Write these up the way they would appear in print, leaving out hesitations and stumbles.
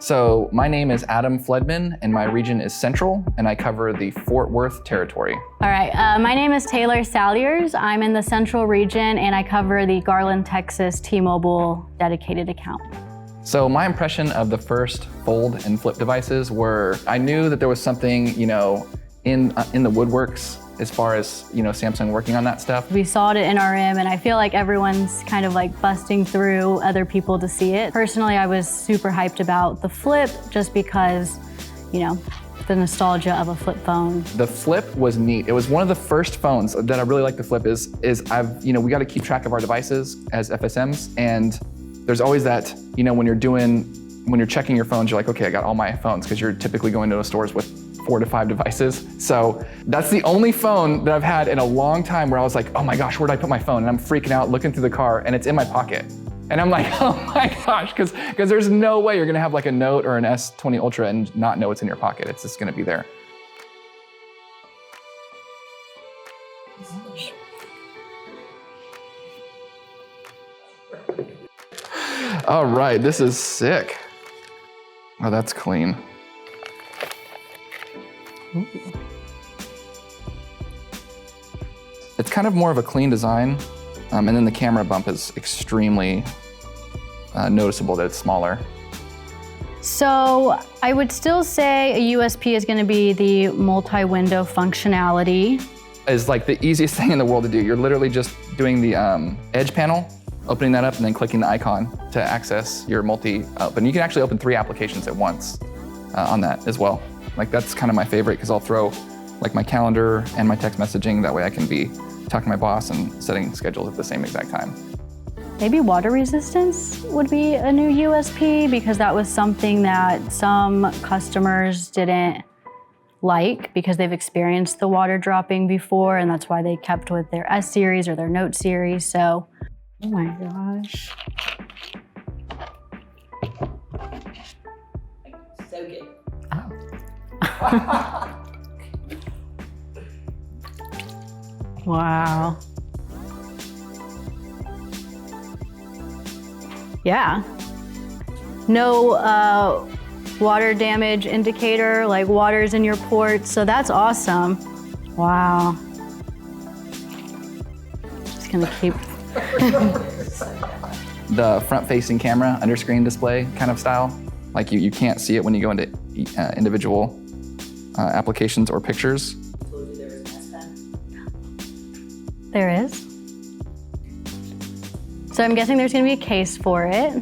So my name is Adam Fledman and my region is Central and I cover the Fort Worth territory. All right, my name is Taylor Salyers. I'm in the Central region and I cover the Garland, Texas T-Mobile dedicated account. So my impression of the first fold and flip devices were, I knew that there was something, in the woodworks as far as, Samsung working on that stuff. We saw it at NRM and I feel like everyone's kind of like busting through other people to see it. Personally, I was super hyped about the flip just because, the nostalgia of a flip phone. The flip was neat. It was one of the first phones that I really like. The flip is we got to keep track of our devices as FSMs, and there's always that, when you're checking your phones, you're like, okay, I got all my phones, because you're typically going to stores with 4 to 5 devices. So that's the only phone that I've had in a long time where I was like, oh my gosh, where did I put my phone? And I'm freaking out, looking through the car, and it's in my pocket. And I'm like, oh my gosh, because there's no way you're gonna have like a Note or an S20 Ultra and not know it's in your pocket. It's just gonna be there. All right, this is sick. Oh, that's clean. Ooh. It's kind of more of a clean design, and then the camera bump is extremely noticeable that it's smaller. So I would still say a USP is going to be the multi-window functionality. It's like the easiest thing in the world to do. You're literally just doing the edge panel, opening that up, and then clicking the icon to access your multi-open. You can actually open 3 applications at once on that as well. Like that's kind of my favorite, because I'll throw like my calendar and my text messaging. That way I can be talking to my boss and setting schedules at the same exact time. Maybe water resistance would be a new USP, because that was something that some customers didn't like because they've experienced the water dropping before, and that's why they kept with their S series or their Note series. So, oh my gosh. So good. Wow. Yeah. No water damage indicator, like water's in your ports, so that's awesome. Wow. Just gonna keep. The front-facing camera, under-screen display kind of style. Like you can't see it when you go into individual applications or pictures. I told you there was an S Pen. There is. So I'm guessing there's gonna be a case for it.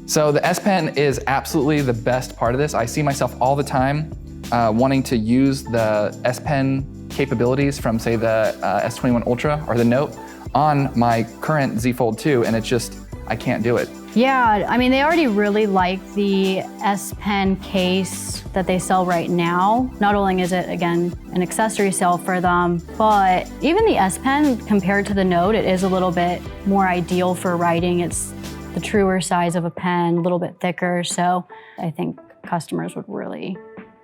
So the S Pen is absolutely the best part of this. I see myself all the time wanting to use the S Pen capabilities from, say, the S21 Ultra or the Note on my current Z Fold3, and it's just, I can't do it. Yeah, I mean, they already really like the S Pen case that they sell right now. Not only is it, again, an accessory sale for them, but even the S Pen, compared to the Note, it is a little bit more ideal for writing. It's the truer size of a pen, a little bit thicker, so I think customers would really,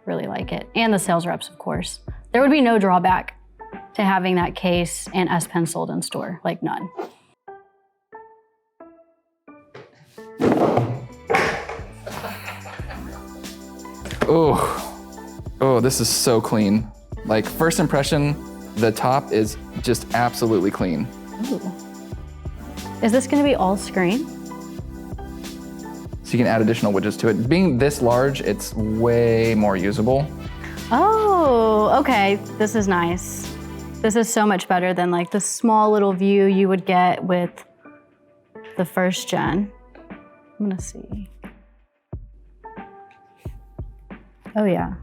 really like it. And the sales reps, of course. There would be no drawback to having that case and S Pen sold in store, like none. Oh, this is so clean. Like, first impression, the top is just absolutely clean. Ooh. Is this gonna be all screen? So you can add additional widgets to it. Being this large, it's way more usable. Oh, okay, this is nice. This is so much better than like the small little view you would get with the first gen. I'm gonna see. Oh yeah,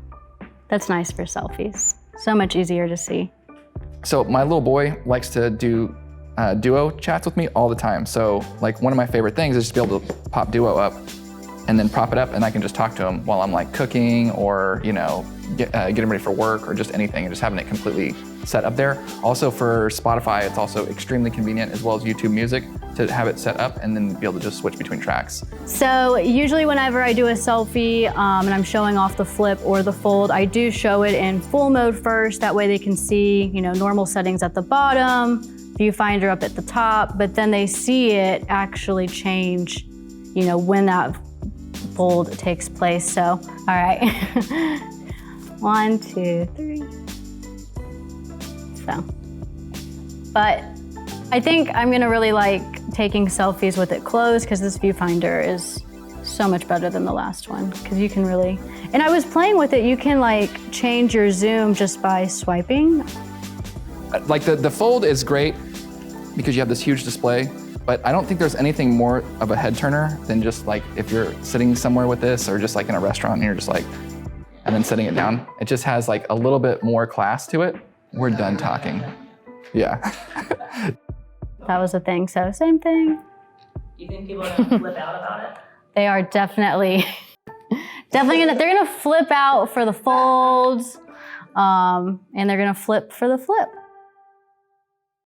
that's nice for selfies. So much easier to see. So my little boy likes to do Duo chats with me all the time. So like one of my favorite things is just be able to pop Duo up and then prop it up, and I can just talk to him while I'm like cooking or getting ready for work or just anything, and just having it completely set up there. Also for Spotify, it's also extremely convenient, as well as YouTube Music, to have it set up and then be able to just switch between tracks. So usually whenever I do a selfie and I'm showing off the flip or the fold, I do show it in full mode first. That way they can see, normal settings at the bottom, viewfinder up at the top, but then they see it actually change, when that fold takes place. So, all right. 1, 2, 3. So, but I think I'm gonna really like taking selfies with it closed because this viewfinder is so much better than the last one because you can really, and I was playing with it, you can like change your zoom just by swiping. Like the Fold is great because you have this huge display, but I don't think there's anything more of a head turner than just like if you're sitting somewhere with this or just like in a restaurant and you're just like, and then setting it down. It just has like a little bit more class to it. We're done talking. Yeah. That was a thing, so same thing. You think people are gonna flip out about it? They are definitely they're gonna flip out for the folds, and they're gonna flip for the flip.